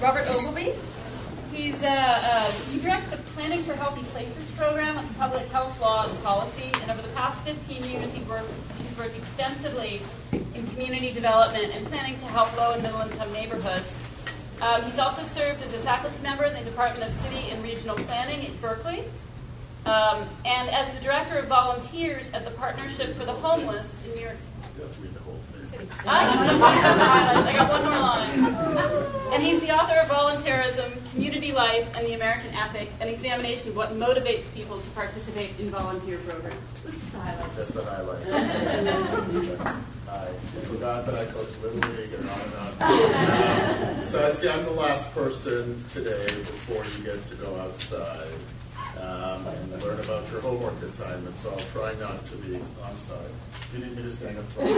Robert Ogilvie. He directs the Planning for Healthy Places program of public health law and policy, and over the past 15 years he's worked extensively in community development and planning to help low and middle income neighborhoods. He's also served as a faculty member in the Department of City and Regional Planning at Berkeley, and as the director of volunteers at the Partnership for the Homeless in New York. You have to read the whole thing. I got one more line. And he's the author of Volunteerism, Community Life, and the American Ethic, an examination of what motivates people to participate in volunteer programs. This is the highlight. Just the highlights. I forgot that I coached Little League and on. So I see I'm the last person today before you get to go outside and learn about your homework assignment, so I'll try not to be, I'm sorry. You need me to stand up front?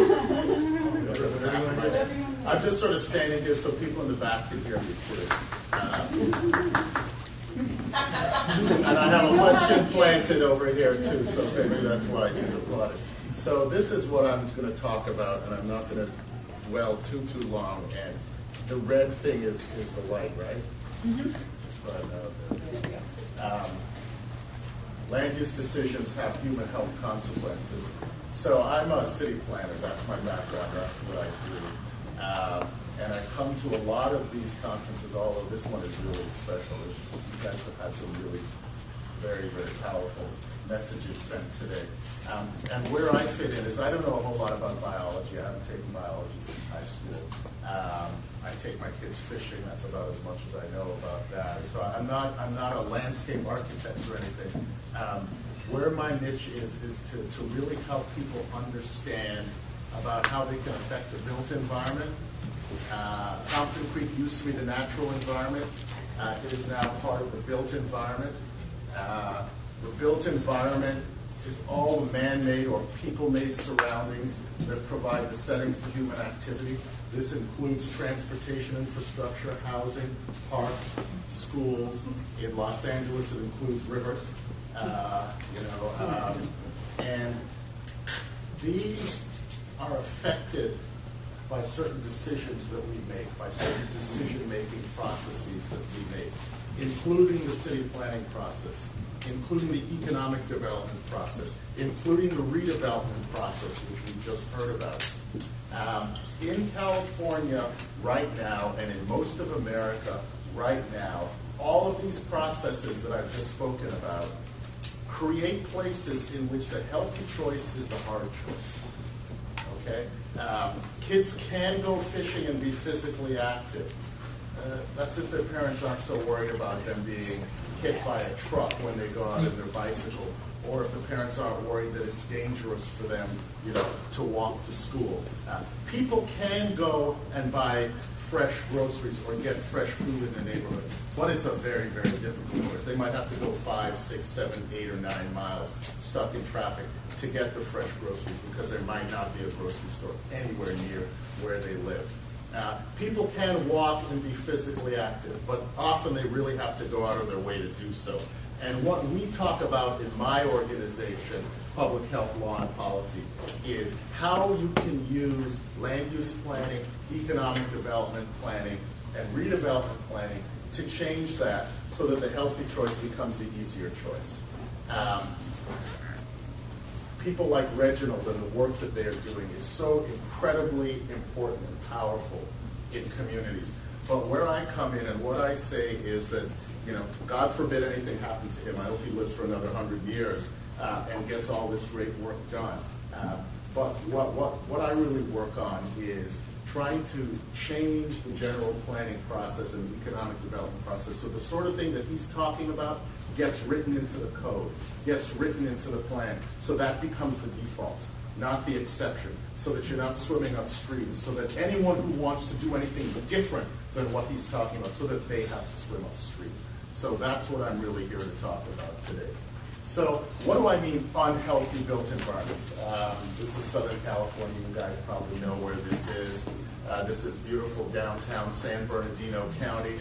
I'm just sort of standing here so people in the back can hear me too. And I have a question planted over here too, so maybe that's why he's applauded. So this is what I'm going to talk about, and I'm not going to dwell too long. And the red thing is the light, right? Mm-hmm. Land use decisions have human health consequences. So I'm a city planner. That's my background. That's what I do. And I come to a lot of these conferences, although this one is really special. You guys have had some really very, very powerful messages sent today. And where I fit in is I don't know a whole lot about biology. I haven't taken biology since high school. I take my kids fishing. That's about as much as I know about that. So I'm not a landscape architect or anything. Where my niche is to really help people understand about how they can affect the built environment. Fountain Creek used to be the natural environment. It is now part of the built environment. The built environment is all the man-made or people-made surroundings that provide the setting for human activity. This includes transportation infrastructure, housing, parks, schools. In Los Angeles, it includes rivers. And these are affected by certain decisions that we make, by certain decision-making processes that we make, including the city planning process, including the economic development process, including the redevelopment process, which we just heard about. In California right now, and in most of America right now, all of these processes that I've just spoken about create places in which the healthy choice is the hard choice. Okay? Kids can go fishing and be physically active. That's if their parents aren't so worried about them being hit by a truck when they go out on their bicycle, or if the parents aren't worried that it's dangerous for them, to walk to school. People can go and buy fresh groceries or get fresh food in the neighborhood, but it's a very, very difficult choice. They might have to go 5, 6, 7, 8, or 9 miles stuck in traffic to get the fresh groceries because there might not be a grocery store anywhere near where they live. People can walk and be physically active, but often they really have to go out of their way to do so. And what we talk about in my organization, Public Health Law and Policy, is how you can use land use planning, economic development planning, and redevelopment planning to change that so that the healthy choice becomes the easier choice. People like Reginald and the work that they're doing is so incredibly important and powerful in communities. But where I come in and what I say is that, God forbid anything happened to him. I hope he lives for another 100 years and gets all this great work done. But what I really work on is trying to change the general planning process and the economic development process so the sort of thing that he's talking about gets written into the code, gets written into the plan, so that becomes the default, not the exception, so that you're not swimming upstream, so that anyone who wants to do anything different than what he's talking about, so that they have to swim upstream. So that's what I'm really here to talk about today. So what do I mean unhealthy built environments? This is Southern California. You guys probably know where this is. This is beautiful downtown San Bernardino County.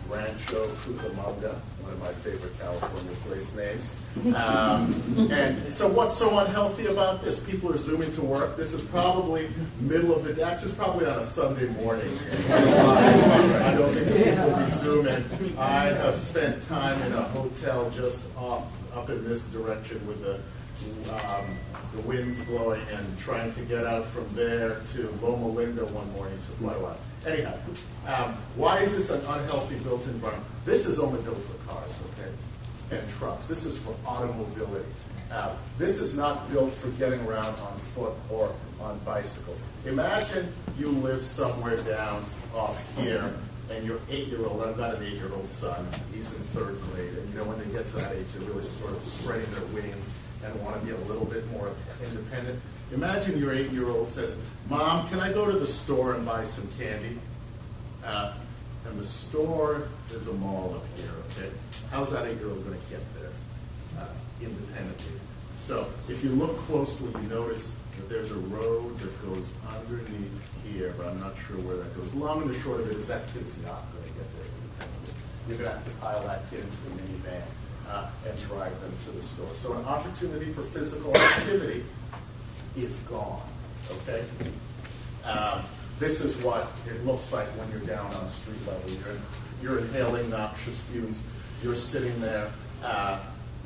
Rancho Cucamonga, one of my favorite California places. lowercase names. And so what's so unhealthy about this? People are zooming to work. This is probably middle of the day. Actually, it's probably on a Sunday morning. I don't think people will be zooming. I have spent time in a hotel just up in this direction with the winds blowing and trying to get out from there to Loma Linda one morning to fly away. Anyhow, why is this an unhealthy built environment? This is only built for cars, okay, and trucks. This is for automobility. This is not built for getting around on foot or on bicycle. Imagine you live somewhere down off here, and your 8-year-old, I've got an 8-year-old son, he's in 3rd grade, and you know when they get to that age, they're really sort of spreading their wings and want to be a little bit more independent. Imagine your 8-year-old says, Mom, can I go to the store and buy some candy? And the store, there's a mall up here, okay? How's that 8-year-old going to get there independently? So if you look closely, you notice that there's a road that goes underneath here, but I'm not sure where that goes. Long and the short of it is that kid's not going to get there independently. You're going to have to pile that kid into a minivan and drive them to the store. So an opportunity for physical activity is gone, okay? This is what it looks like when you're down on street level. You're inhaling noxious fumes. You're sitting there.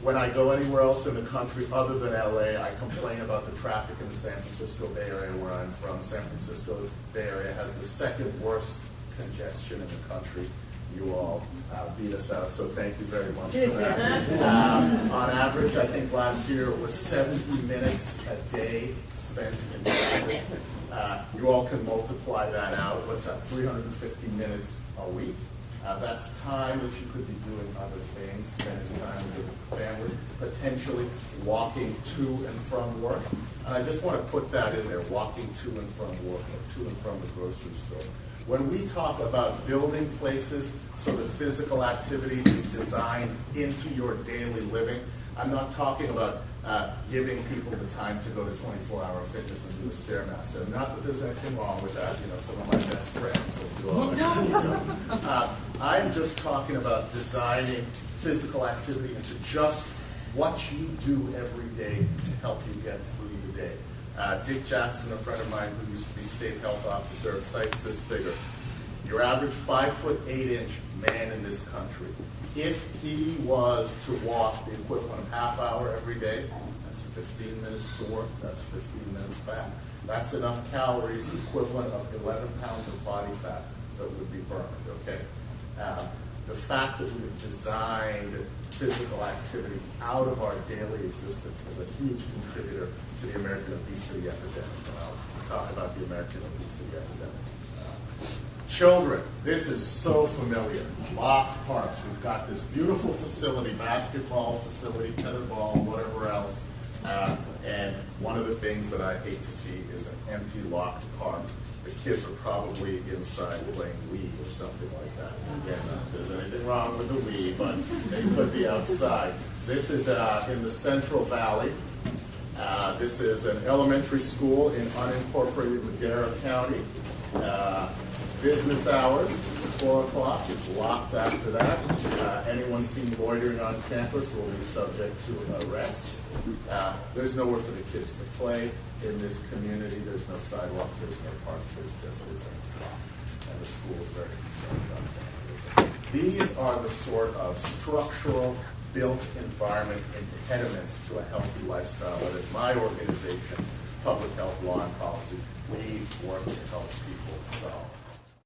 When I go anywhere else in the country other than LA, I complain about the traffic in the San Francisco Bay Area where I'm from. San Francisco Bay Area has the 2nd worst congestion in the country. You all beat us out, so thank you very much for that. On average, I think last year it was 70 minutes a day spent in traffic. You all can multiply that out. What's that, 350 minutes a week? That's time that you could be doing other things, spending time with your family, potentially walking to and from work. And I just want to put that in there, walking to and from work or to and from the grocery store. When we talk about building places so that physical activity is designed into your daily living, I'm not talking about giving people the time to go to 24-hour fitness and do a Stairmaster. Not that there's anything wrong with that. You know, some of my best friends will do all that kind of stuff. I'm just talking about designing physical activity into just what you do every day to help you get through the day. Dick Jackson, a friend of mine who used to be state health officer, cites this figure. Your average 5'8" man in this country, if he was to walk the equivalent of half hour every day, that's 15 minutes to work, that's 15 minutes back. That's enough calories, equivalent of 11 pounds of body fat that would be burned, okay? The fact that we've designed physical activity out of our daily existence is a huge contributor to the American obesity epidemic. And I'll talk about the American obesity epidemic. Children, this is so familiar. Locked parks. We've got this beautiful facility, basketball facility, tetherball, whatever else. And one of the things that I hate to see is an empty locked park. The kids are probably inside playing Wii or something like that. Again, not that there's anything wrong with the Wii, but they could be outside. This is in the Central Valley. This is an elementary school in unincorporated Madera County. Business hours, 4 o'clock. It's locked after that. Anyone seen loitering on campus will be subject to arrest. There's nowhere for the kids to play in this community. There's no sidewalks, there's no parks, there's just this, and it's locked. And the school is very concerned about that. These are the sort of structural, built environment impediments to a healthy lifestyle that at my organization, Public Health, Law, and Policy, we work to help people solve.